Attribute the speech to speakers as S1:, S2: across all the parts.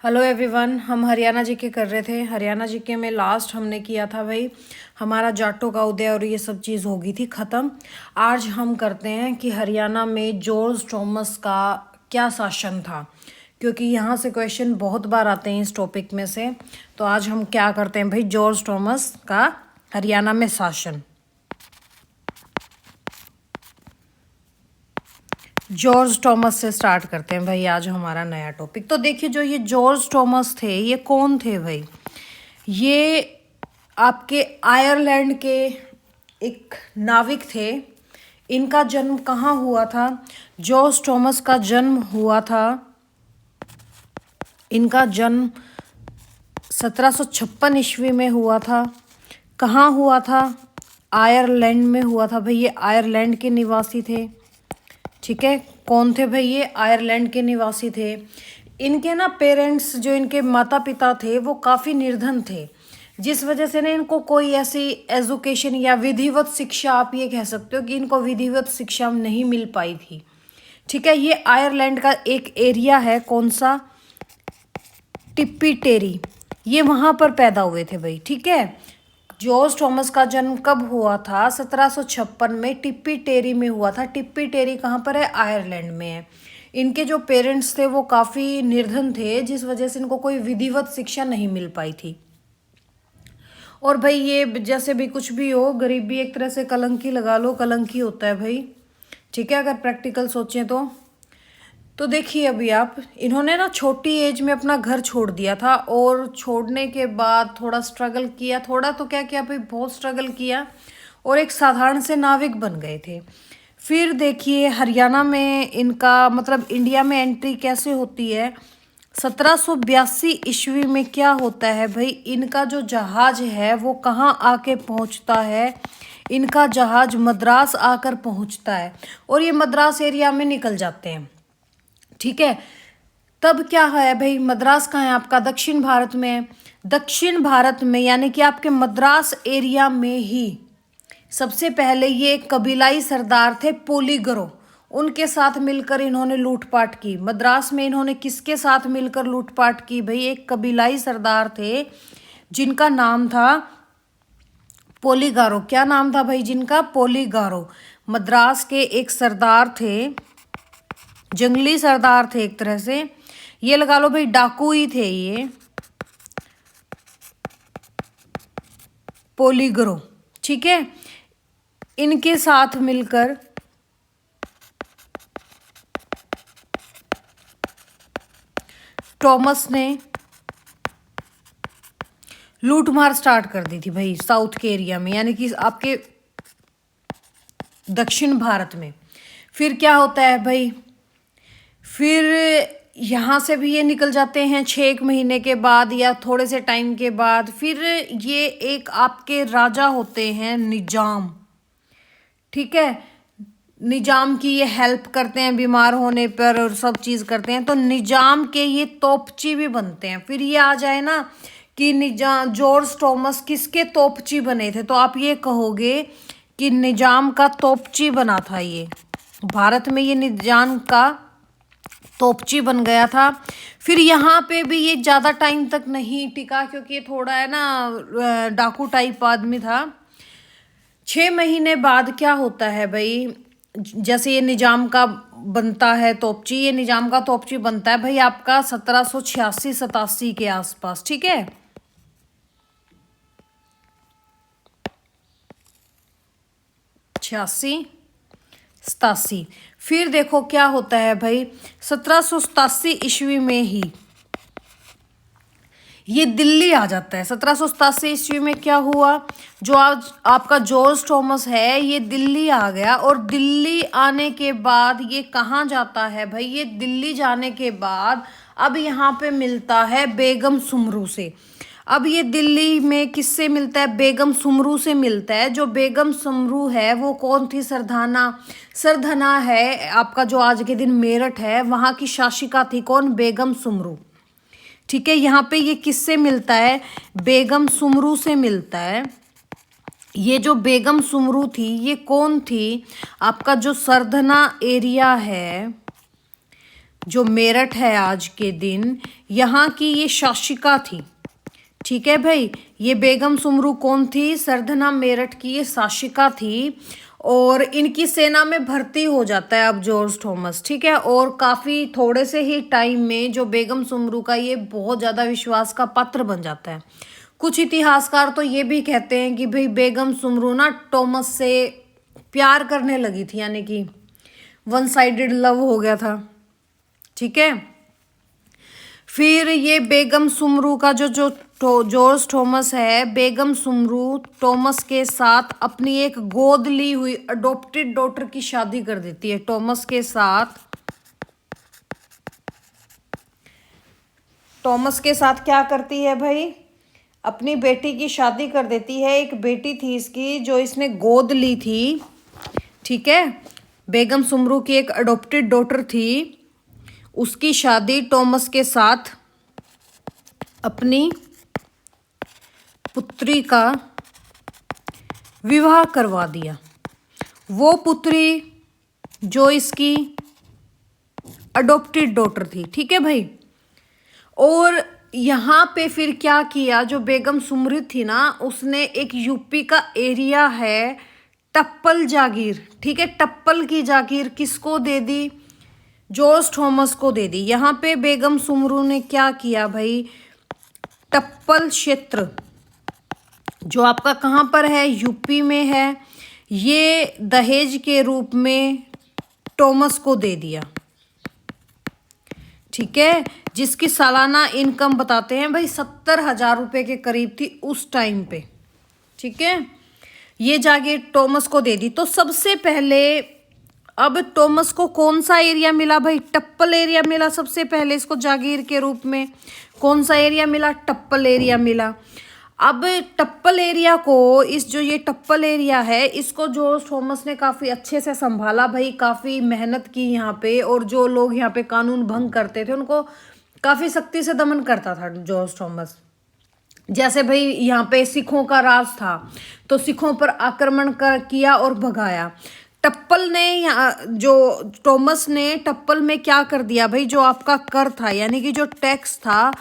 S1: Hello everyone. हम Haryana GK कर रहे थे। हरियाणा जीके में लास्ट हमने किया था भाई हमारा जाटों का उदय और ये सब चीज़ हो गई थी ख़त्म। आज हम करते हैं कि हरियाणा में जॉर्ज थॉमस का क्या शासन था, क्योंकि यहाँ से क्वेश्चन बहुत बार आते हैं इस टॉपिक में से। तो आज हम क्या करते हैं भाई, जॉर्ज थॉमस का हरियाणा में शासन। जॉर्ज थॉमस से स्टार्ट करते हैं भाई आज हमारा नया टॉपिक। तो देखिए, जो ये जॉर्ज थॉमस थे ये कौन थे भाई? ये आपके आयरलैंड के एक नाविक थे। इनका जन्म कहाँ हुआ था? जॉर्ज थॉमस का जन्म हुआ था, इनका जन्म 1756 ईस्वी में हुआ था। कहाँ हुआ था? आयरलैंड में हुआ था भाई। ये आयरलैंड के निवासी थे। ठीक है, कौन थे भाई? ये आयरलैंड के निवासी थे। इनके ना पेरेंट्स, जो इनके माता पिता थे, वो काफ़ी निर्धन थे, जिस वजह से ना इनको कोई ऐसी एजुकेशन या विधिवत शिक्षा, आप ये कह सकते हो कि इनको विधिवत शिक्षा नहीं मिल पाई थी। ठीक है, ये आयरलैंड का एक एरिया है, कौन सा? टिप्पी टेरी। ये वहाँ पर पैदा हुए थे भाई। ठीक है, जॉर्ज थॉमस का जन्म कब हुआ था? 1756 में टिप्पी टेरी में हुआ था। टिप्पी टेरी कहाँ पर है? आयरलैंड में है। इनके जो पेरेंट्स थे वो काफ़ी निर्धन थे, जिस वजह से इनको कोई विधिवत शिक्षा नहीं मिल पाई थी। और भाई ये जैसे भी कुछ भी हो, गरीबी एक तरह से कलंक ही लगा लो, कलंक ही होता है भाई। ठीक है, अगर प्रैक्टिकल सोचें तो देखिए, अभी आप, इन्होंने ना छोटी एज में अपना घर छोड़ दिया था, और छोड़ने के बाद थोड़ा स्ट्रगल किया। थोड़ा तो क्या किया भाई, बहुत स्ट्रगल किया, और एक साधारण से नाविक बन गए थे। फिर देखिए, हरियाणा में इनका मतलब इंडिया में एंट्री कैसे होती है? 1782 ईस्वी में क्या होता है भाई, इनका जो जहाज है वो कहाँ आके पहुँचता है? इनका जहाज मद्रास आकर पहुँचता है, और ये मद्रास एरिया में निकल जाते हैं। ठीक है, तब क्या है भाई, मद्रास कहाँ है आपका? दक्षिण भारत में है। दक्षिण भारत में यानी कि आपके मद्रास एरिया में ही सबसे पहले ये एक कबीलाई सरदार थे, पोलीगरो। उनके साथ मिलकर इन्होंने लूटपाट की। मद्रास में इन्होंने किसके साथ मिलकर लूटपाट की भाई? एक कबीलाई सरदार थे जिनका नाम था पोलीगारो। क्या नाम था भाई जिनका? पोलीगारो। मद्रास के एक सरदार थे, जंगली सरदार थे एक तरह से, ये लगा लो भाई डाकू ही थे ये, पोलीगरो। ठीक है, इनके साथ मिलकर थॉमस ने लूटमार स्टार्ट कर दी थी भाई साउथ के एरिया में, यानी कि आपके दक्षिण भारत में। फिर क्या होता है भाई, फिर यहाँ से भी ये निकल जाते हैं 6 महीने के बाद या थोड़े से टाइम के बाद। फिर ये एक आपके राजा होते हैं निजाम। ठीक है, निजाम की ये हेल्प करते हैं बीमार होने पर और सब चीज़ करते हैं, तो निजाम के ये तोपची भी बनते हैं। फिर ये आ जाए ना कि निजाम, जॉर्ज थॉमस किसके तोपची बने थे, तो आप ये कहोगे कि निजाम का तोपची बना था ये। भारत में ये निजाम का तोपची बन गया था। फिर यहाँ पे भी ये ज़्यादा टाइम तक नहीं टिका, क्योंकि ये थोड़ा है ना डाकू टाइप आदमी था। 6 महीने बाद क्या होता है भाई, जैसे ये निजाम का बनता है तोपची, ये निजाम का तोपची बनता है भाई आपका 1786-87 के आसपास। ठीक है, 86-87। फिर देखो क्या होता है भाई, 1787 ईस्वी में ही ये दिल्ली आ जाता है। 1787 ईस्वी में क्या हुआ, जो आज आपका जॉर्ज थॉमस है ये दिल्ली आ गया। और दिल्ली आने के बाद ये कहाँ जाता है भाई? ये दिल्ली जाने के बाद अब यहाँ पे मिलता है बेगम सुमरू से। अब ये दिल्ली में किससे मिलता है? बेगम सुमरू से मिलता है। जो बेगम सुमरू है वो कौन थी? सरधाना। सरधना है आपका जो आज के दिन मेरठ है, वहाँ की शासिका थी कौन? बेगम सुमरू। ठीक है, यहाँ पे ये किससे मिलता है? बेगम सुमरू से मिलता है। ये जो बेगम सुमरू थी ये कौन थी? आपका जो सरधना एरिया है, जो मेरठ है आज के दिन, यहाँ की ये शासिका थी। ठीक है भाई, ये बेगम सुमरू कौन थी? सरधना मेरठ की ये शासिका थी और इनकी सेना में भर्ती हो जाता है अब जॉर्ज थॉमस। ठीक है, और काफ़ी थोड़े से ही टाइम में जो बेगम सुमरू का ये बहुत ज़्यादा विश्वास का पात्र बन जाता है। कुछ इतिहासकार तो ये भी कहते हैं कि भाई बेगम सुमरू ना टॉमस से प्यार करने लगी थी, यानी कि वन साइडेड लव हो गया था। ठीक है, फिर ये बेगम सुमरू का जो जो जॉर्ज थॉमस है, बेगम सुमरू टॉमस के साथ अपनी एक गोद ली हुई अडॉप्टेड डॉटर की शादी कर देती है। टॉमस के साथ क्या करती है भाई? अपनी बेटी की शादी कर देती है। एक बेटी थी इसकी जो इसने गोद ली थी। ठीक है, बेगम सुमरू की एक अडॉप्टेड डॉटर थी, उसकी शादी टॉमस के साथ अपनी पुत्री का विवाह करवा दिया। वो पुत्री जो इसकी अडॉप्टेड डॉटर थी। ठीक है भाई, और यहाँ पे फिर क्या किया, जो बेगम सुमरू थी ना, उसने एक यूपी का एरिया है टप्पल जागीर। ठीक है, टप्पल की जागीर किसको दे दी? जॉर्ज थॉमस को दे दी। यहाँ पे बेगम सुमरू ने क्या किया भाई? टप्पल क्षेत्र जो आपका कहाँ पर है? यूपी में है। ये दहेज के रूप में टॉमस को दे दिया। ठीक है, जिसकी सालाना इनकम बताते हैं भाई 70,000 रुपये के करीब थी उस टाइम पे। ठीक है, ये जागीर टॉमस को दे दी। तो सबसे पहले अब टॉमस को कौन सा एरिया मिला भाई? टप्पल एरिया मिला सबसे पहले इसको जागीर के रूप में। कौन सा एरिया मिला? टप्पल एरिया मिला। अब टप्पल एरिया को, इस जो ये टप्पल एरिया है, इसको जॉर्ज थॉमस ने काफ़ी अच्छे से संभाला भाई, काफ़ी मेहनत की यहाँ पे, और जो लोग यहाँ पे कानून भंग करते थे उनको काफ़ी सख्ती से दमन करता था जॉर्ज थॉमस। जैसे भाई यहाँ पे सिखों का राज था तो सिखों पर आक्रमण किया और भगाया। टप्पल ने यहाँ जो टॉमस ने टप्पल में क्या कर दिया भाई? जो आपका कर था, यानी कि जो टैक्स था,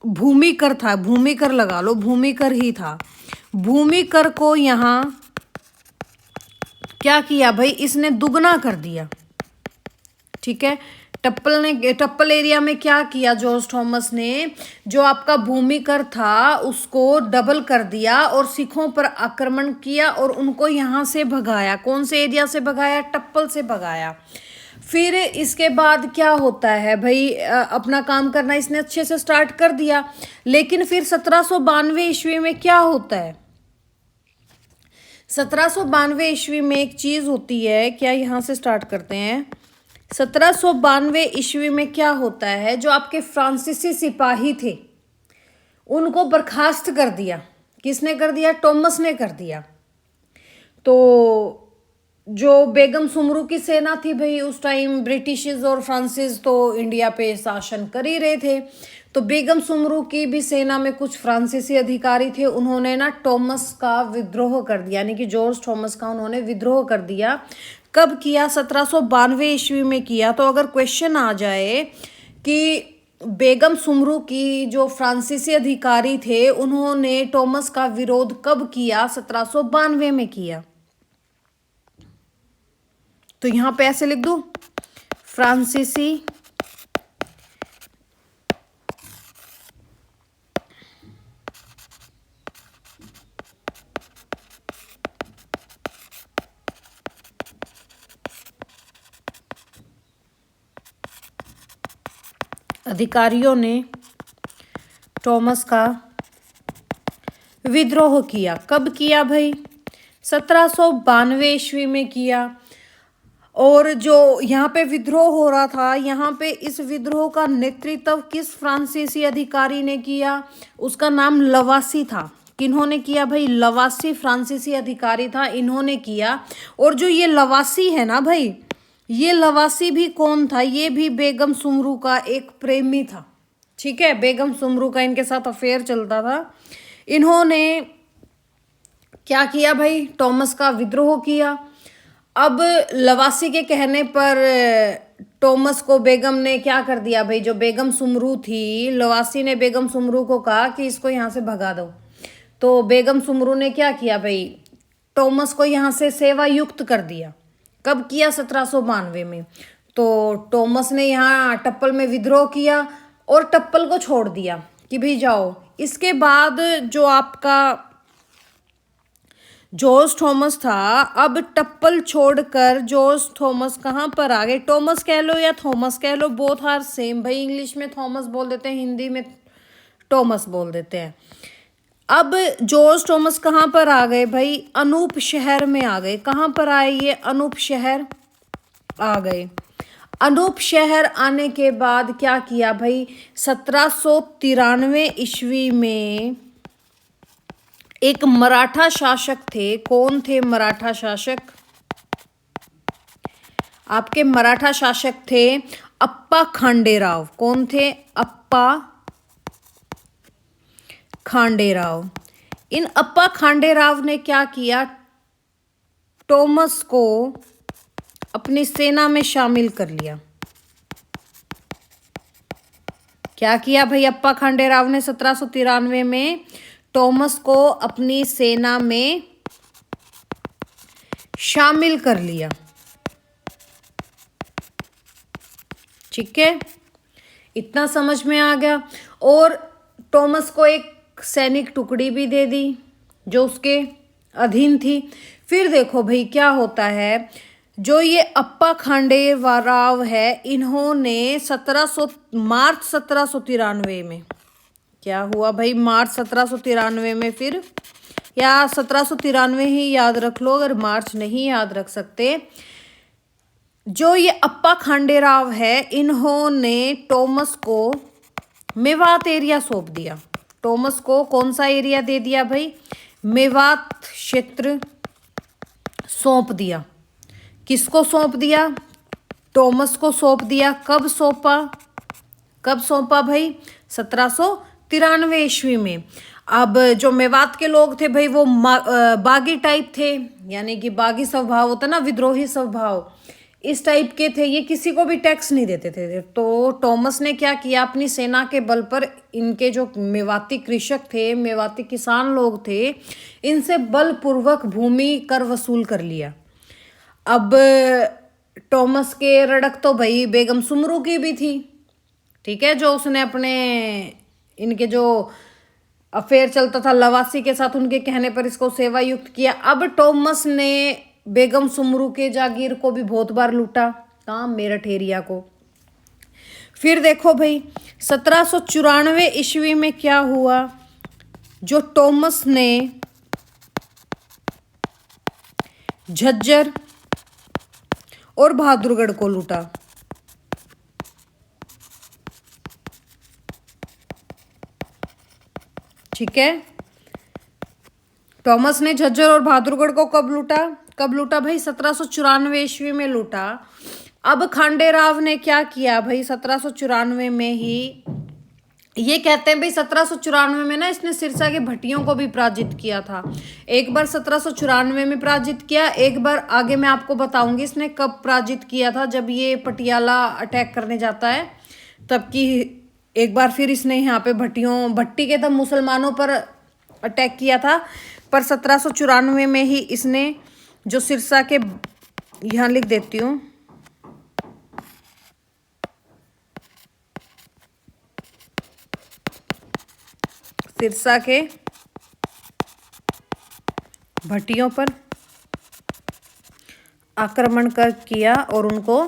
S1: भूमि कर था, भूमि कर लगा लो, भूमि कर ही था। भूमि कर को यहाँ क्या किया भाई? इसने दुगना कर दिया। ठीक है, टप्पल एरिया में क्या किया जॉर्ज थॉमस ने? जो आपका भूमि कर था उसको डबल कर दिया और सिखों पर आक्रमण किया और उनको यहाँ से भगाया। कौन से एरिया से भगाया? टप्पल से भगाया। फिर इसके बाद क्या होता है भाई? अपना काम करना इसने अच्छे से स्टार्ट कर दिया, लेकिन फिर 1792 ईस्वी में क्या होता है? 1792 ईस्वी में एक चीज होती है, क्या यहाँ से स्टार्ट करते हैं। 1792 ईस्वी में क्या होता है? जो आपके फ्रांसीसी सिपाही थे उनको बर्खास्त कर दिया। किसने कर दिया? टॉमस ने कर दिया। तो जो बेगम सुमरू की सेना थी भाई, उस टाइम ब्रिटिश और फ्रांसीस तो इंडिया पे शासन कर ही रहे थे, तो बेगम सुमरू की भी सेना में कुछ फ्रांसीसी अधिकारी थे, उन्होंने ना टॉमस का विद्रोह कर दिया, यानी कि जॉर्ज थॉमस का उन्होंने विद्रोह कर दिया। कब किया? 1792 ईस्वी में किया। तो अगर क्वेश्चन आ जाए कि बेगम सुमरू की जो फ्रांसीसी अधिकारी थे उन्होंने टॉमस का विरोध कब किया? 1792 में किया। तो यहां पे ऐसे लिख दूं, फ्रांसीसी अधिकारियों ने टॉमस का विद्रोह किया। कब किया भाई? 1792 ईस्वी में किया। और जो यहाँ पे विद्रोह हो रहा था, यहाँ पे इस विद्रोह का नेतृत्व किस फ्रांसीसी अधिकारी ने किया? उसका नाम लवासी था। किन्होंने किया भाई? लवासी फ्रांसीसी अधिकारी था, इन्होंने किया। और जो ये लवासी है ना भाई, ये लवासी भी कौन था? ये भी बेगम सुमरू का एक प्रेमी था। ठीक है, बेगम सुमरू का इनके साथ अफेयर चलता था। इन्होंने क्या किया भाई? टॉमस का विद्रोह किया। अब लवासी के कहने पर टॉमस को बेगम ने क्या कर दिया भाई, जो बेगम सुमरू थी, लवासी ने बेगम सुमरू को कहा कि इसको यहाँ से भगा दो। तो बेगम सुमरू ने क्या किया भाई, टॉमस को यहाँ से सेवा युक्त कर दिया। कब किया, 1792 में। तो टॉमस ने यहाँ टप्पल में विद्रोह किया और टप्पल को छोड़ दिया कि भाई जाओ। इसके बाद जो आपका जॉर्ज थॉमस था, अब टप्पल छोड़कर जॉर्ज थॉमस कहाँ पर आ गए, टॉमस कह लो या थॉमस कह लो, बोथ आर सेम भाई। इंग्लिश में थॉमस बोल देते हैं, हिंदी में टॉमस बोल देते हैं। अब जॉर्ज थॉमस कहाँ पर आ गए भाई, अनूप शहर में आ गए। कहाँ पर आए ये, अनूप शहर आ गए। अनूप शहर आने के बाद क्या किया भाई, 1793 ईस्वी में एक मराठा शासक थे। कौन थे मराठा शासक, आपके मराठा शासक थे अप्पा खांडेराव। कौन थे, अप्पा खांडेराव। इन अप्पा खांडेराव ने क्या किया, टॉमस को अपनी सेना में शामिल कर लिया। क्या किया भाई, अप्पा खांडेराव ने 1793 में टॉमस को अपनी सेना में शामिल कर लिया। ठीक है, इतना समझ में आ गया। और टॉमस को एक सैनिक टुकड़ी भी दे दी जो उसके अधीन थी। फिर देखो भाई क्या होता है, जो ये अप्पा खांडेराव है, इन्होंने मार्च 1793 में क्या हुआ भाई, मार्च 1793 में, फिर या 1793 ही याद रख लो अगर मार्च नहीं याद रख सकते। जो ये अप्पा खांडेराव है, इन्होंने टॉमस को मेवात एरिया सौंप दिया। टॉमस को कौन सा एरिया दे दिया भाई, मेवात क्षेत्र सौंप दिया। किसको सौंप दिया, टॉमस को सौंप दिया। कब सौंपा, कब सौंपा भाई, 1793 ईस्वी में। अब जो मेवात के लोग थे भाई, वो बागी टाइप थे, यानी कि बागी स्वभाव होता ना, विद्रोही स्वभाव, इस टाइप के थे। ये किसी को भी टैक्स नहीं देते थे। तो टॉमस ने क्या किया, अपनी सेना के बल पर इनके जो मेवाती कृषक थे, मेवाती किसान लोग थे, इनसे बलपूर्वक भूमि कर वसूल कर लिया। अब टॉमस के रड़क तो भाई बेगम सुमरू की भी थी। ठीक है, जो उसने अपने इनके जो अफेयर चलता था लवासी के साथ, उनके कहने पर इसको सेवा युक्त किया। अब टॉमस ने बेगम सुमरू के जागीर को भी बहुत बार लूटा, कहाँ, मेरठ एरिया को। फिर देखो भाई 1794 ईस्वी में क्या हुआ, जो टॉमस ने झज्जर और बहादुरगढ़ को लूटा। ठीक है, टॉमस ने झज्जर और बहादुरगढ़ को कब लूटा, कब लूटा भाई, 1794 ईस्वी में लूटा। अब खांडेराव ने क्या किया भाई, 1794 में ही, ये कहते हैं भाई 1794 में ना इसने सिरसा के भट्टियों को भी पराजित किया था। एक बार 1794 में पराजित किया, एक बार आगे मैं आपको बताऊंगी इसने कब पराजित किया था, जब ये पटियाला अटैक करने जाता है तब की। एक बार फिर इसने यहाँ पे भट्टी के तब मुसलमानों पर अटैक किया था। पर 1794 में ही इसने जो सिरसा के, यहाँ लिख देती हूँ, सिरसा के भट्टियों पर आक्रमण कर किया और उनको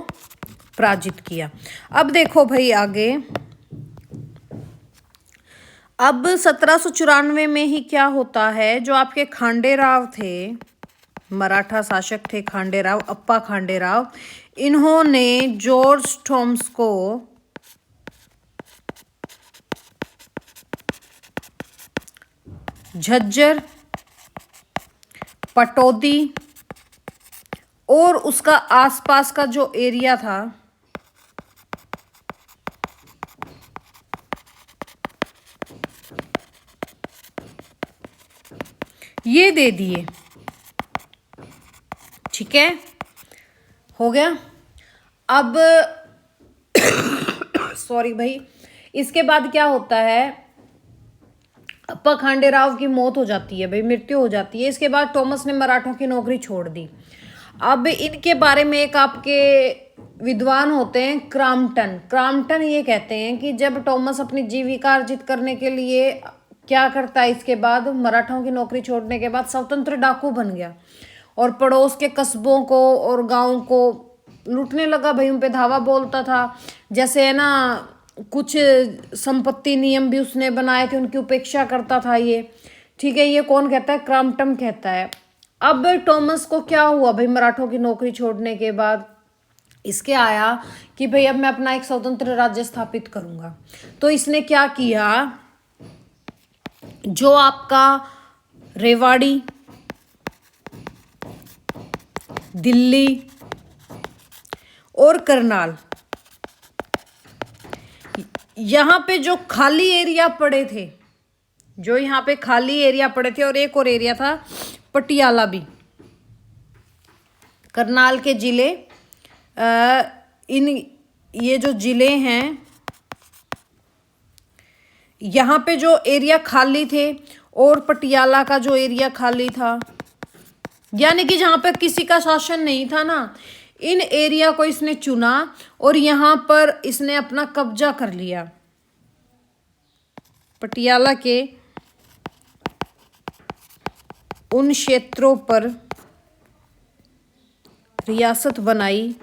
S1: पराजित किया। अब देखो भाई आगे, अब 1794 में ही क्या होता है, जो आपके खांडेराव थे, मराठा शासक थे खांडेराव, अप्पा खांडेराव, इन्होंने जॉर्ज थॉमस को झज्जर, पटौदी और उसका आसपास का जो एरिया था, ये दे दिए। ठीक है, हो गया। अब सॉरी भाई। इसके बाद क्या होता है, अप्पा खांडेराव की मौत हो जाती है भाई, मृत्यु हो जाती है। इसके बाद थॉमस ने मराठों की नौकरी छोड़ दी। अब इनके बारे में एक आपके विद्वान होते हैं क्रॉम्पटन। क्रॉम्पटन ये कहते हैं कि जब थॉमस अपनी जीविका अर्जित करने के लिए क्या करता है, इसके बाद मराठों की नौकरी छोड़ने के बाद स्वतंत्र डाकू बन गया और पड़ोस के कस्बों को और गाँव को लूटने लगा भाई, उन पे धावा बोलता था। जैसे है ना, कुछ संपत्ति नियम भी उसने बनाए थे, उनकी उपेक्षा करता था ये। ठीक है, ये कौन कहता है, क्रॉम्पटन कहता है। अब थॉमस को क्या हुआ भाई, मराठों की नौकरी छोड़ने के बाद इसके आया कि भाई अब मैं अपना एक स्वतंत्र राज्य स्थापित करूंगा। तो इसने क्या किया, जो आपका रेवाड़ी, दिल्ली और करनाल, यहां पे जो खाली एरिया पड़े थे, जो यहां पे खाली एरिया पड़े थे, और एक और एरिया था पटियाला भी, करनाल के जिले, इन ये जो जिले हैं, यहाँ पे जो एरिया खाली थे और पटियाला का जो एरिया खाली था, यानी कि जहाँ पे किसी का शासन नहीं था ना, इन एरिया को इसने चुना और यहाँ पर इसने अपना कब्जा कर लिया। पटियाला के उन क्षेत्रों पर रियासत बनाई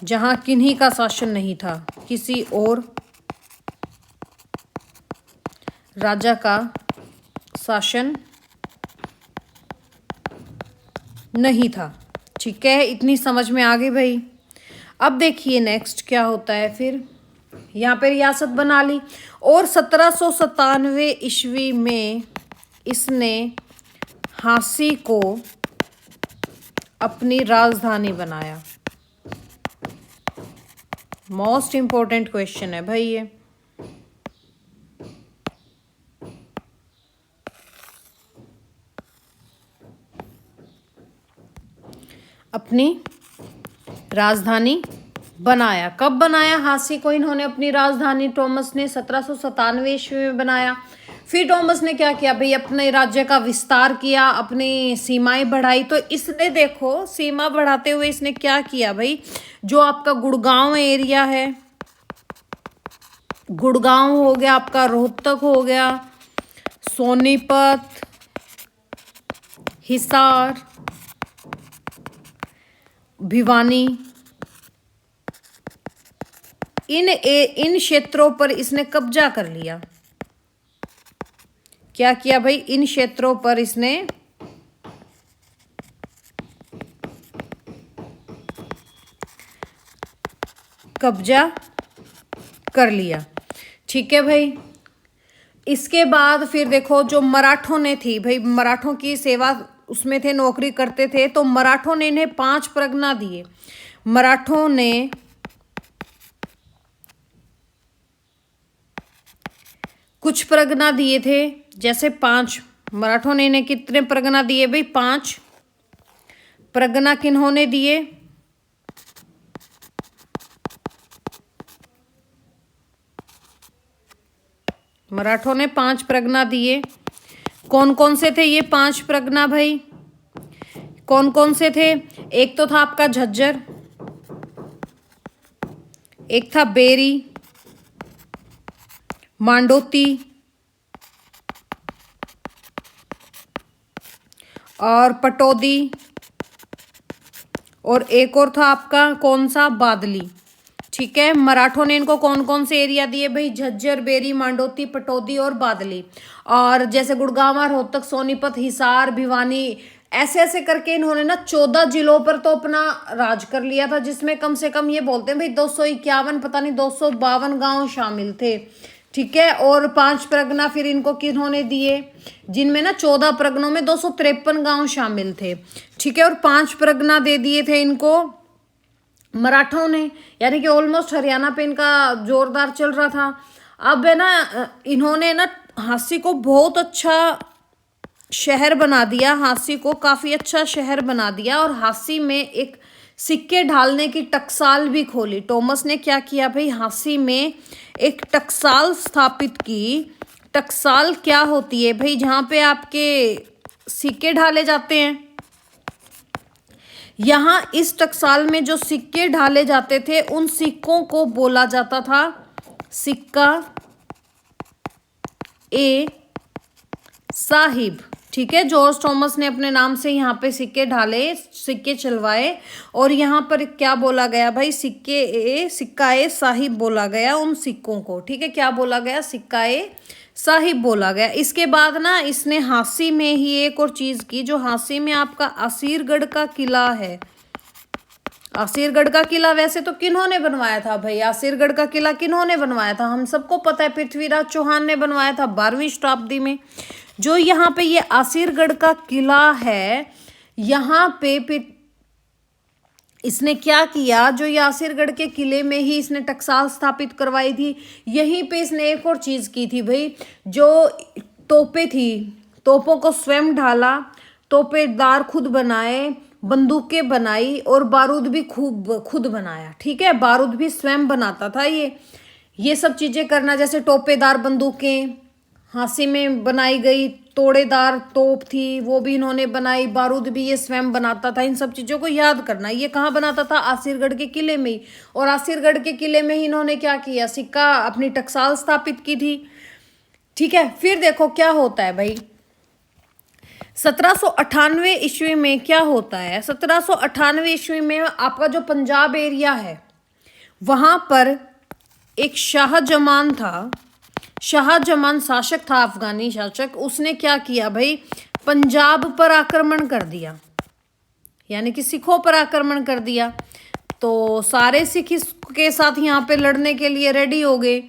S1: जहाँ किन्हीं का शासन नहीं था, किसी और राजा का शासन नहीं था। ठीक है, इतनी समझ में आ गई भाई। अब देखिए नेक्स्ट क्या होता है, फिर यहाँ पे रियासत बना ली और 1797 ईस्वी में इसने झांसी को अपनी राजधानी बनाया। मोस्ट इंपॉर्टेंट क्वेश्चन है भाई ये। अपनी राजधानी बनाया, कब बनाया झांसी को इन्होंने अपनी राजधानी, थॉमस ने 1797 ईस्वी में बनाया। फिर थॉमस ने क्या किया भाई, अपने राज्य का विस्तार किया, अपनी सीमाएं बढ़ाई। तो इसने देखो सीमा बढ़ाते हुए इसने क्या किया भाई, जो आपका गुड़गांव एरिया है, गुड़गांव हो गया आपका, रोहतक हो गया, सोनीपत, हिसार, भिवानी, इन क्षेत्रों पर इसने कब्जा कर लिया। क्या किया भाई, इन क्षेत्रों पर इसने कब्जा कर लिया। ठीक है भाई। इसके बाद फिर देखो जो मराठों ने थी भाई, मराठों की सेवा उसमें थे, नौकरी करते थे, तो मराठों ने इन्हें 5 परगना दिए। मराठों ने कुछ परगना दिए थे, जैसे 5, मराठों ने इन्हें कितने परगना दिए भाई, 5 परगना किन्होंने दिए, मराठों ने 5 परगना दिए। कौन कौन से थे ये 5 परगना भाई, कौन कौन से थे, एक तो था आपका झज्जर, एक था बेरी, मांडोती और पटौदी, और एक और था आपका कौन सा, बादली। ठीक है, मराठों ने इनको कौन कौन से एरिया दिए भाई, झज्जर, बेरी, मांडोती, पटौदी और बादली। और जैसे गुड़गांव, रोहतक, सोनीपत, हिसार, भिवानी, ऐसे ऐसे करके इन्होंने ना 14 जिलों पर तो अपना राज कर लिया था, जिसमें कम से कम ये बोलते हैं भाई 251 पता नहीं 252 गांव शामिल थे। ठीक है, और 5 परगना फिर इनको किन्होंने दिए, जिनमें ना 14 परगनों में 253 गांव शामिल थे। ठीक है, और 5 परगना दे दिए थे इनको मराठों ने, यानी कि ऑलमोस्ट हरियाणा पे इनका जोरदार चल रहा था। अब है ना, इन्होंने ना झांसी को बहुत अच्छा शहर बना दिया, झांसी को काफ़ी अच्छा शहर बना दिया, और झांसी में एक सिक्के ढालने की टकसाल भी खोली। टॉमस ने क्या किया भाई, हांसी में एक टकसाल स्थापित की। टकसाल क्या होती है भाई, जहां पे आपके सिक्के ढाले जाते हैं। यहां इस टकसाल में जो सिक्के ढाले जाते थे उन सिक्कों को बोला जाता था सिक्का ए साहिब। ठीक है, जॉर्ज टॉमस ने अपने नाम से यहाँ पे सिक्के ढाले, सिक्के चलवाए, और यहाँ पर क्या बोला गया भाई, सिक्का ए साहिब बोला गया उन सिक्कों को। ठीक है, क्या बोला गया, सिक्का ए साहिब बोला गया। इसके बाद ना इसने हांसी में ही एक और चीज की, जो हांसी में आपका असीरगढ़ का किला है। असीरगढ़ का किला वैसे तो किन्होंने बनवाया था भाई, असीरगढ़ का किला किन्होंने बनवाया था, हम सबको पता है, पृथ्वीराज चौहान ने बनवाया था 12वीं शताब्दी में। जो यहाँ पे ये असीरगढ़ का किला है, यहाँ पे इसने क्या किया, जो ये असीरगढ़ के किले में ही इसने टकसाल स्थापित करवाई थी। यहीं पे इसने एक और चीज की थी भाई, जो तोपें थी, तोपों को स्वयं ढाला, तोपेदार खुद बनाए, बंदूकें बनाई, और बारूद भी खुद बनाया। ठीक है, बारूद भी स्वयं बनाता था ये सब चीजें करना, जैसे टोपेदार बंदूकें हांसी में बनाई गई, तोड़ेदार तोप थी वो भी इन्होंने बनाई, बारूद भी ये स्वयं बनाता था। इन सब चीजों को याद करना। ये कहाँ बनाता था, आसिरगढ़ के किले में ही। और आसिरगढ़ के किले में ही इन्होंने क्या किया, सिक्का अपनी टकसाल स्थापित की थी। ठीक है, फिर देखो क्या होता है भाई, 1798 ईस्वी में क्या होता है। 1798 ईस्वी में आपका जो पंजाब एरिया है वहां पर एक शाहजमान था, शाहजमान शासक था, अफगानी शासक। उसने क्या किया भाई, पंजाब पर आक्रमण कर दिया, यानी कि सिखों पर आक्रमण कर दिया। तो सारे सिख इसके साथ यहाँ पे लड़ने के लिए रेडी हो गए।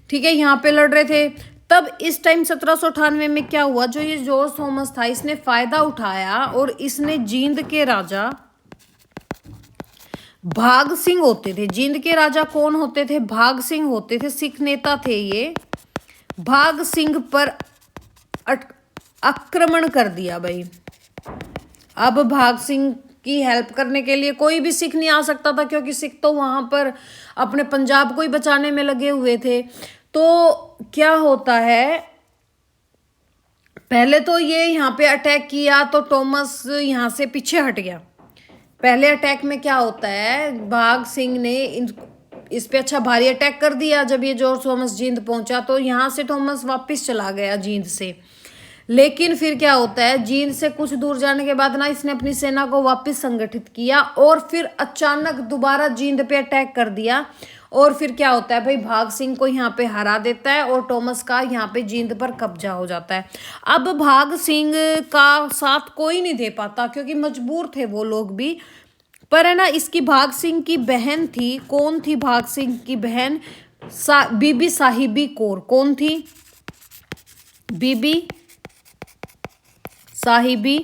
S1: ठीक है, यहाँ पे लड़ रहे थे। तब इस टाइम 1798 में क्या हुआ, जो ये जॉर्ज थॉमस था इसने फायदा उठाया और इसने जींद के राजा भाग सिंह होते थे। जींद के राजा कौन होते थे, भाग सिंह होते थे, सिख नेता थे ये। भाग सिंह पर आक्रमण कर दिया भाई। अब भाग सिंह की हेल्प करने के लिए कोई भी सिख नहीं आ सकता था, क्योंकि सिख तो वहां पर अपने पंजाब को ही बचाने में लगे हुए थे। तो क्या होता है, पहले तो ये यहाँ पे अटैक किया तो टॉमस यहाँ से पीछे हट गया। पहले अटैक में क्या होता है, भाग सिंह ने इस पे अच्छा भारी अटैक कर दिया। जब ये जॉर्ज थॉमस जींद पहुंचा तो यहाँ से थॉमस वापस चला गया जींद से। लेकिन फिर क्या होता है, जींद से कुछ दूर जाने के बाद ना इसने अपनी सेना को वापस संगठित किया और फिर अचानक दोबारा जींद पे अटैक कर दिया। और फिर क्या होता है भाई, भाग सिंह को यहाँ पे हरा देता है और टॉमस का यहाँ पे जींद पर कब्जा हो जाता है। अब भाग सिंह का साथ कोई नहीं दे पाता, क्योंकि मजबूर थे वो लोग भी। पर है ना, इसकी भाग सिंह की बहन थी, कौन थी भाग सिंह की बहन, बीबी साहिबी कौर। कौन थी, बीबी साहिबी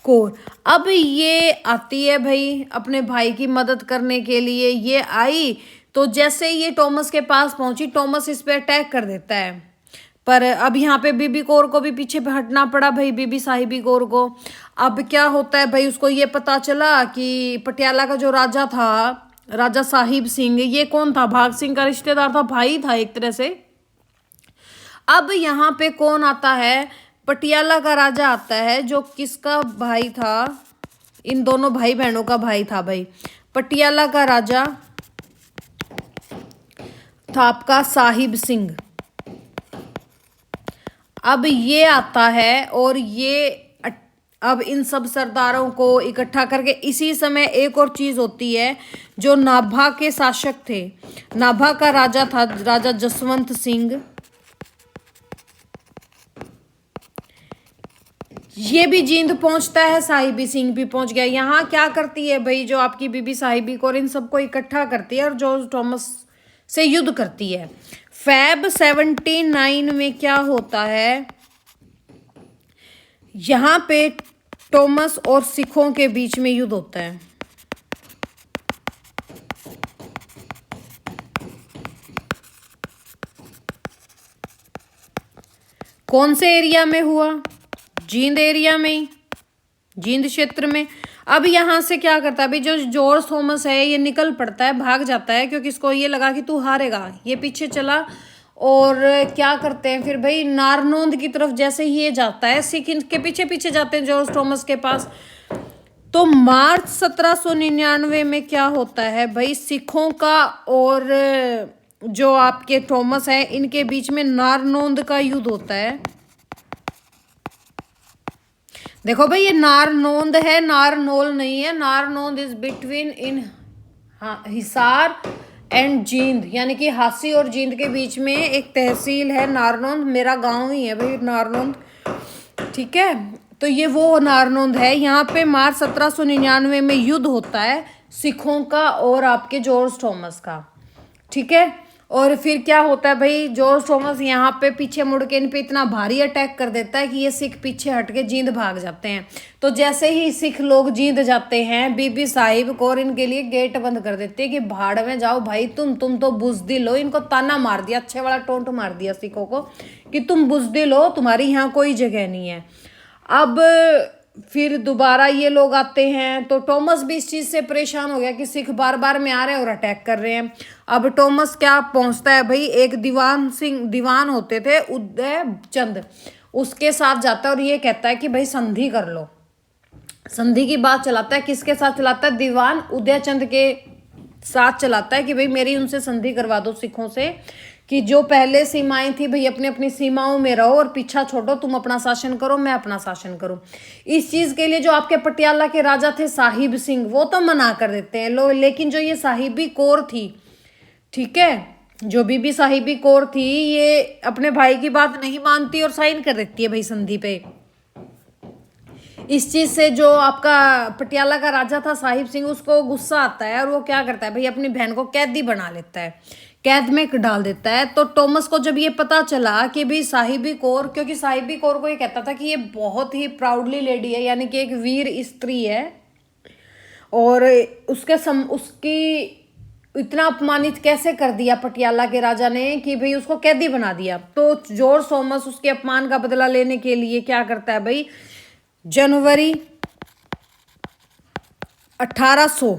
S1: कौर। अब ये आती है भाई अपने भाई की मदद करने के लिए। ये आई तो जैसे ये टॉमस के पास पहुंची, टॉमस इस पे अटैक कर देता है। पर अब यहाँ पे बीबी कौर को भी पीछे हटना पड़ा भाई, बीबी साहिबी कौर को। अब क्या होता है भाई, उसको ये पता चला कि पटियाला का जो राजा था, राजा साहिब सिंह, ये कौन था, भाग सिंह का रिश्तेदार था, भाई था एक तरह से। अब यहाँ पे कौन आता है, पटियाला का राजा आता है, जो किसका भाई था, इन दोनों भाई बहनों का भाई था भाई। पटियाला का राजा था आपका साहिब सिंह। अब ये आता है और ये अब इन सब सरदारों को इकट्ठा करके, इसी समय एक और चीज होती है, जो नाभा के शासक थे, नाभा का राजा था राजा जसवंत सिंह। ये भी जींद पहुंचता है, साहिबी सिंह भी पहुंच गया। यहाँ क्या करती है भाई, जो आपकी बीबी साहिबी को और इन सबको इकट्ठा करती है और जॉर्ज थॉमस से युद्ध करती है। फैब 79 में क्या होता है, यहाँ पे टॉमस और सिखों के बीच में युद्ध होता है। कौन से एरिया में हुआ, जींद एरिया में ही, जींद क्षेत्र में। अब यहाँ से क्या करता है भाई, जो जॉर्ज थॉमस है ये निकल पड़ता है, भाग जाता है, क्योंकि इसको ये लगा कि तू हारेगा। ये पीछे चला और क्या करते हैं फिर भाई, नारनौंद की तरफ जैसे ही ये जाता है, सिख इनके पीछे पीछे जाते हैं जॉर्ज थॉमस के पास। तो मार्च 1799 में क्या होता है भाई, सिखों का और जो आपके थॉमस है इनके बीच में नारनौंद का युद्ध होता है। देखो भाई, ये नारनौंद है, नारनौल नहीं है। Narnaund is between in Hisar and Jind, यानी कि हांसी और जींद के बीच में एक तहसील है नारनौंद। मेरा गांव ही है भाई नारनौंद, ठीक है। तो ये वो नारनौंद है। यहाँ पे मार्च 1799 में युद्ध होता है सिखों का और आपके जॉर्ज थॉमस का, ठीक है। और फिर क्या होता है भाई, जॉर्ज थॉमस यहाँ पे पीछे मुड़ के इन पे इतना भारी अटैक कर देता है कि ये सिख पीछे हट के जींद भाग जाते हैं। तो जैसे ही सिख लोग जींद जाते हैं, बीबी साहिब कौर इनके लिए गेट बंद कर देते हैं कि भाड़ में जाओ भाई, तुम तो बुजदिल हो। इनको ताना मार दिया, अच्छे वाला टोंट मार दिया सिखों को कि तुम बुजदिल हो, तुम्हारी यहाँ कोई जगह नहीं है। अब फिर दोबारा ये लोग आते हैं, तो थॉमस भी इस चीज़ से परेशान हो गया कि सिख बार बार में आ रहे हैं और अटैक कर रहे हैं। अब थॉमस क्या पहुंचता है भाई, एक दीवान होते थे उदय चंद, उसके साथ जाता है और ये कहता है कि भाई संधि कर लो। संधि की बात चलाता है, किसके साथ चलाता है, दीवान उदय चंद के साथ चलाता है कि भाई मेरी उनसे संधि करवा दो सिखों से, कि जो पहले सीमाएं थी भाई अपनी अपनी सीमाओं में रहो और पीछा छोड़ो, तुम अपना शासन करो मैं अपना शासन करूं। इस चीज के लिए जो आपके पटियाला के राजा थे साहिब सिंह, वो तो मना कर देते हैं लोग, लेकिन जो ये साहिबी कौर थी, ठीक है, जो बीबी साहिबी कौर थी, ये अपने भाई की बात नहीं मानती और साइन कर देती है भाई संधि पे। इस चीज से जो आपका पटियाला का राजा था साहिब सिंह, उसको गुस्सा आता है और वो क्या करता है भाई, अपनी बहन को कैदी बना लेता है, कैद में डाल देता है। तो थॉमस को जब ये पता चला कि भाई साहिबी कौर, क्योंकि साहिबी कौर को ये कहता था कि ये बहुत ही प्राउडली लेडी है, यानी कि एक वीर स्त्री है, और उसकी इतना अपमानित कैसे कर दिया पटियाला के राजा ने कि भाई उसको कैदी बना दिया। तो जॉर्ज थॉमस उसके अपमान का बदला लेने के लिए क्या करता है भाई, जनवरी 1800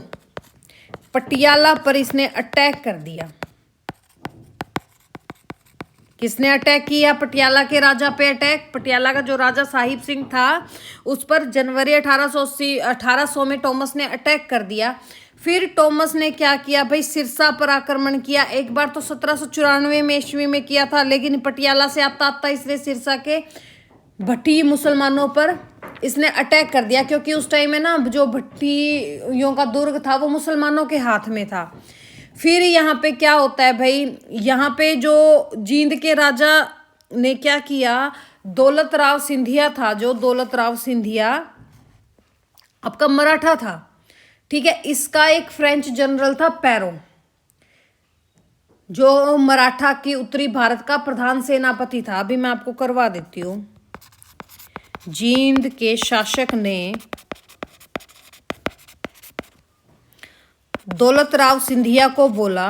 S1: पटियाला पर इसने अटैक कर दिया। किसने अटैक किया, पटियाला के राजा पे अटैक। पटियाला का जो राजा साहिब सिंह था उस पर जनवरी 1800 में थॉमस ने अटैक कर दिया। फिर थॉमस ने क्या किया भाई, सिरसा पर आक्रमण किया। एक बार तो 1794 में ईस्वी में किया था, लेकिन पटियाला से आता आता इसने सिरसा के भट्टी मुसलमानों पर इसने अटैक कर दिया, क्योंकि उस टाइम में ना जो भट्टियों का दुर्ग था वो मुसलमानों के हाथ में था। फिर यहाँ पे क्या होता है भाई, यहाँ पे जो जींद के राजा ने क्या किया, दौलत राव सिंधिया था, जो दौलत राव सिंधिया आपका मराठा था, ठीक है। इसका एक फ्रेंच जनरल था पैरो, जो मराठा की उत्तरी भारत का प्रधान सेनापति था। अभी मैं आपको करवा देती हूँ। जींद के शासक ने दौलत राव सिंधिया को बोला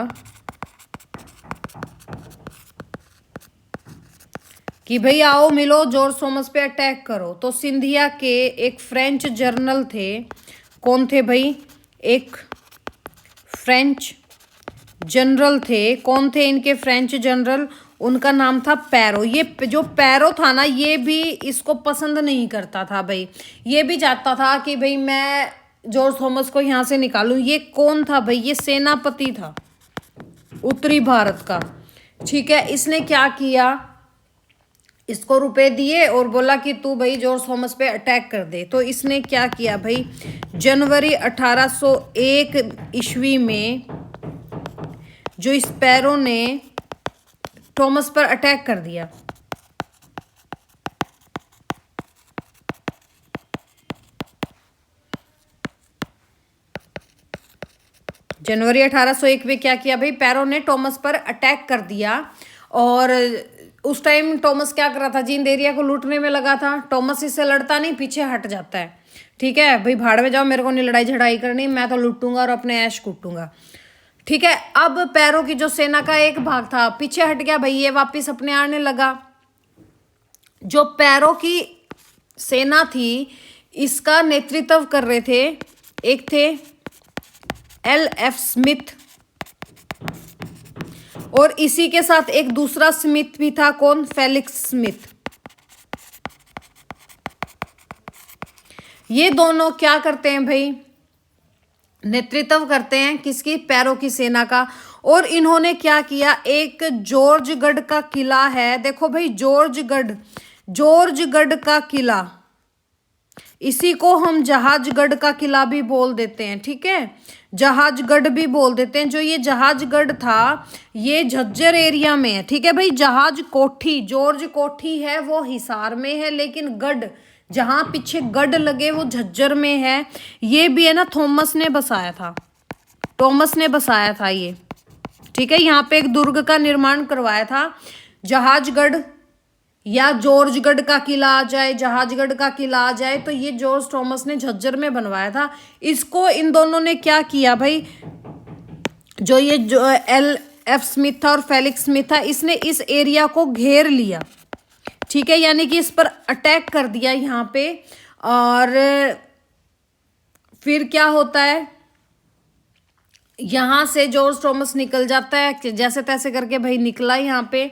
S1: कि भाई आओ मिलो, जॉर्ज थॉमस पे अटैक करो। तो सिंधिया के एक फ्रेंच जर्नल थे, कौन थे भाई, एक फ्रेंच जनरल थे। कौन थे इनके फ्रेंच जनरल, उनका नाम था पैरो। ये जो पैरो था ना, ये भी इसको पसंद नहीं करता था भाई, ये भी चाहता था कि भाई मैं जॉर्ज थॉमस को यहाँ से निकालूं। ये कौन था भाई, ये सेनापति था उत्तरी भारत का, ठीक है। इसने क्या किया, इसको रुपए दिए और बोला कि तू भाई जॉर्ज थॉमस पे अटैक कर दे। तो इसने क्या किया भाई, जनवरी 1801 ईस्वी में जो स्पैरो ने थॉमस पर अटैक कर दिया। जनवरी 1801 में क्या किया भाई, पैरो ने थॉमस पर अटैक कर दिया। और उस टाइम थॉमस क्या कर रहा था, जींद एरिया को लूटने में लगा था। थॉमस इससे लड़ता नहीं, पीछे हट जाता है, ठीक है भाई, भाड़ में जाओ, मेरे को नहीं लड़ाई झड़ाई करनी, मैं तो लूटूंगा और अपने ऐश कूटूंगा, ठीक है। अब पैरो की जो सेना का एक भाग था पीछे हट गया भाई, ये वापिस अपने आने लगा। जो पैरो की सेना थी इसका नेतृत्व कर रहे थे, एक थे LF स्मिथ, और इसी के साथ एक दूसरा स्मिथ भी था, कौन? Felix Smith. ये दोनों क्या करते हैं भाई? नेतृत्व करते हैं किसकी? पैरों की सेना का। और इन्होंने क्या किया? एक जॉर्जगढ़ का किला है, देखो भाई, जॉर्जगढ़ का किला, इसी को हम जहाजगढ़ का किला भी बोल देते हैं, ठीक है, जहाजगढ़ भी बोल देते हैं। जो ये जहाजगढ़ था ये झज्जर एरिया में है, ठीक है भाई। जहाज कोठी, जॉर्ज कोठी है वो हिसार में है, लेकिन गढ़, जहां पीछे गढ़ लगे वो झज्जर में है। ये भी है ना, थॉमस ने बसाया था, थॉमस ने बसाया था ये, ठीक है। यहाँ पे एक दुर्ग का निर्माण करवाया था, जहाजगढ़ या जॉर्जगढ़ का किला आ जाए, जहाजगढ़ का किला आ जाए, तो ये जॉर्ज थॉमस ने झज्जर में बनवाया था। इसको इन दोनों ने क्या किया भाई? जो ये जो LF स्मिथ था और फेलिक्स स्मिथ था, इसने इस एरिया को घेर लिया, ठीक है, यानी कि इस पर अटैक कर दिया यहाँ पे। और फिर क्या होता है, यहां से जॉर्ज थॉमस निकल जाता है, जैसे तैसे करके भाई निकला। यहाँ पे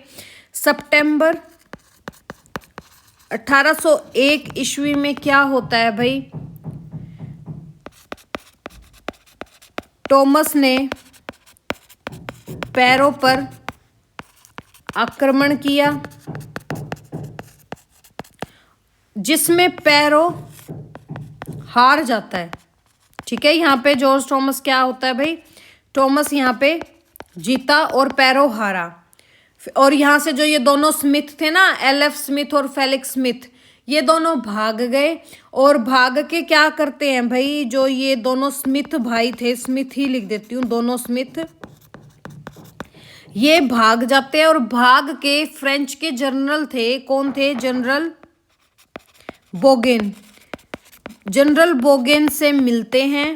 S1: सितंबर 1801 ईस्वी में क्या होता है भाई? थॉमस ने पैरों पर आक्रमण किया, जिसमें पैरों हार जाता है, ठीक है। यहाँ पे जॉर्ज थॉमस क्या होता है भाई? थॉमस यहाँ पे जीता और पैरों हारा। और यहाँ से जो ये दोनों स्मिथ थे ना, LF स्मिथ और फेलिक्स स्मिथ, ये दोनों भाग गए। और भाग के क्या करते हैं भाई? जो ये दोनों स्मिथ भाई थे, स्मिथ ही लिख देती हूँ, दोनों स्मिथ, ये भाग जाते हैं। और भाग के फ्रेंच के जनरल थे, कौन थे? जनरल बोगेन, जनरल बोगेन से मिलते हैं।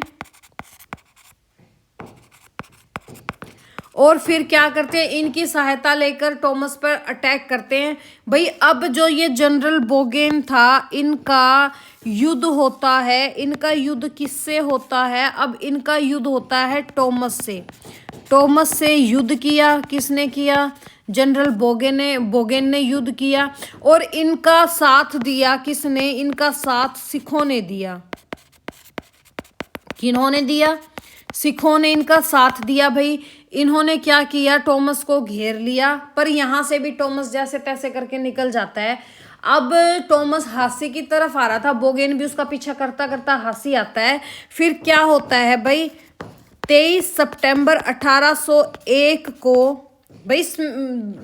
S1: और फिर क्या करते हैं? इनकी सहायता लेकर थॉमस पर अटैक करते हैं भाई। अब जो ये जनरल बोगेन था, इनका युद्ध होता है। इनका युद्ध किससे होता है? अब इनका युद्ध होता है थॉमस से। थॉमस से युद्ध किया, किसने किया? जनरल बोगेन ने युद्ध किया। और इनका साथ दिया किसने? इनका साथ सिखों ने दिया। किन्होंने दिया? सिखों ने इनका साथ दिया भाई। इन्होंने क्या किया? थॉमस को घेर लिया, पर यहां से भी थॉमस जैसे तैसे करके निकल जाता है। अब थॉमस हांसी की तरफ आ रहा था, बोगेन भी उसका पीछा करता करता हांसी आता है। फिर क्या होता है भाई? 23 सितंबर 1801 को भाई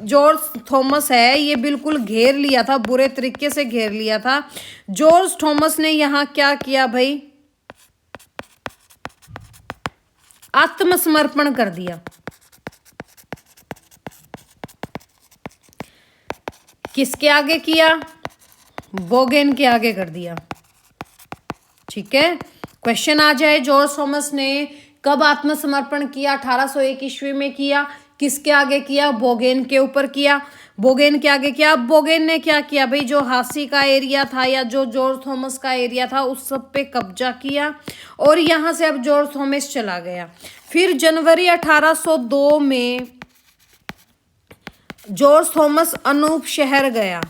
S1: जॉर्ज थॉमस है, ये बिल्कुल घेर लिया था, बुरे तरीके से घेर लिया था। जॉर्ज थॉमस ने यहाँ क्या किया भाई? आत्मसमर्पण कर दिया। किसके आगे किया? बोगेन के आगे कर दिया, ठीक है। क्वेश्चन आ जाए, जॉर्ज थॉमस ने कब आत्मसमर्पण किया? 1801 ईस्वी में किया। किसके आगे किया? बोगेन के ऊपर किया। बोगेन के आगे किया। बोगेन ने क्या किया भाई? जो हांसी का एरिया था या जो जॉर्ज थॉमस का एरिया था, उस सब पे कब्जा किया। और यहां से अब जॉर्ज थॉमस चला गया। फिर जनवरी 1802 में जॉर्ज थॉमस अनूप शहर गया,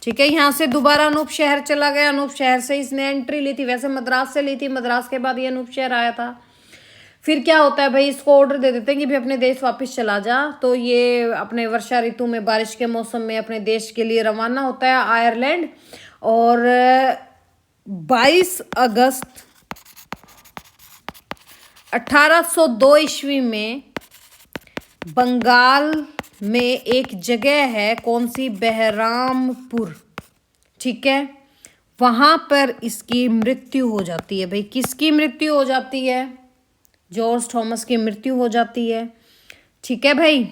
S1: ठीक है। यहां से दोबारा अनूप शहर चला गया। अनूप शहर से इसने एंट्री ली थी, वैसे मद्रास से ली थी, मद्रास के बाद ये अनूप शहर आया था। फिर क्या होता है भाई? इसको ऑर्डर दे देते हैं कि भाई अपने देश वापस चला जा। तो ये अपने वर्षा ऋतु में, बारिश के मौसम में अपने देश के लिए रवाना होता है आयरलैंड। और 22 अगस्त 1802 ईस्वी में बंगाल में एक जगह है, कौन सी? बहरामपुर, ठीक है। वहां पर इसकी मृत्यु हो जाती है भाई। किसकी मृत्यु हो जाती है? जॉर्ज थॉमस की मृत्यु हो जाती है, ठीक है भाई।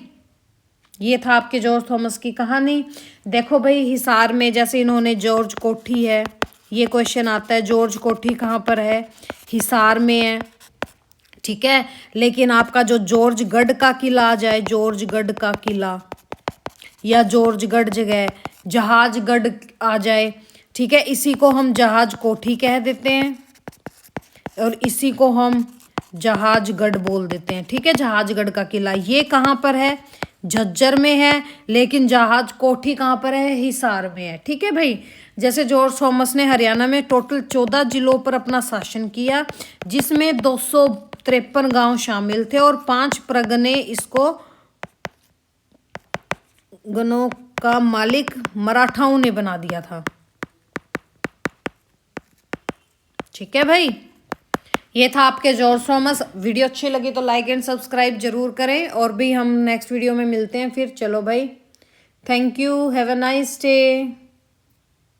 S1: ये था आपके जॉर्ज थॉमस की कहानी। देखो भाई, हिसार में जैसे इन्होंने जॉर्ज कोठी है, ये क्वेश्चन आता है जॉर्ज कोठी कहाँ पर है? हिसार में है, ठीक है। लेकिन आपका जो जॉर्जगढ़ का किला आ जाए, जॉर्जगढ़ का किला या जॉर्जगढ़ जगह, जहाजगढ़ आ जाए, ठीक है, इसी को हम जहाज कोठी कह देते हैं और इसी को हम जहाजगढ़ बोल देते हैं, ठीक है। जहाजगढ़ का किला ये कहाँ पर है, झज्जर में है, लेकिन जहाज कोठी कहाँ पर है, हिसार में है, ठीक है भाई। जैसे जॉर्ज थॉमस ने हरियाणा में टोटल 14 जिलों पर अपना शासन किया, जिसमें 253 गांव शामिल थे और 5 परगने इसको गनों का मालिक मराठाओं ने बना दिया था, ठीक है भाई। ये था आपके जॉर्ज थॉमस। वीडियो अच्छी लगी तो लाइक एंड सब्सक्राइब जरूर करें, और भी हम नेक्स्ट वीडियो में मिलते हैं फिर। चलो भाई, thank you, have a nice day.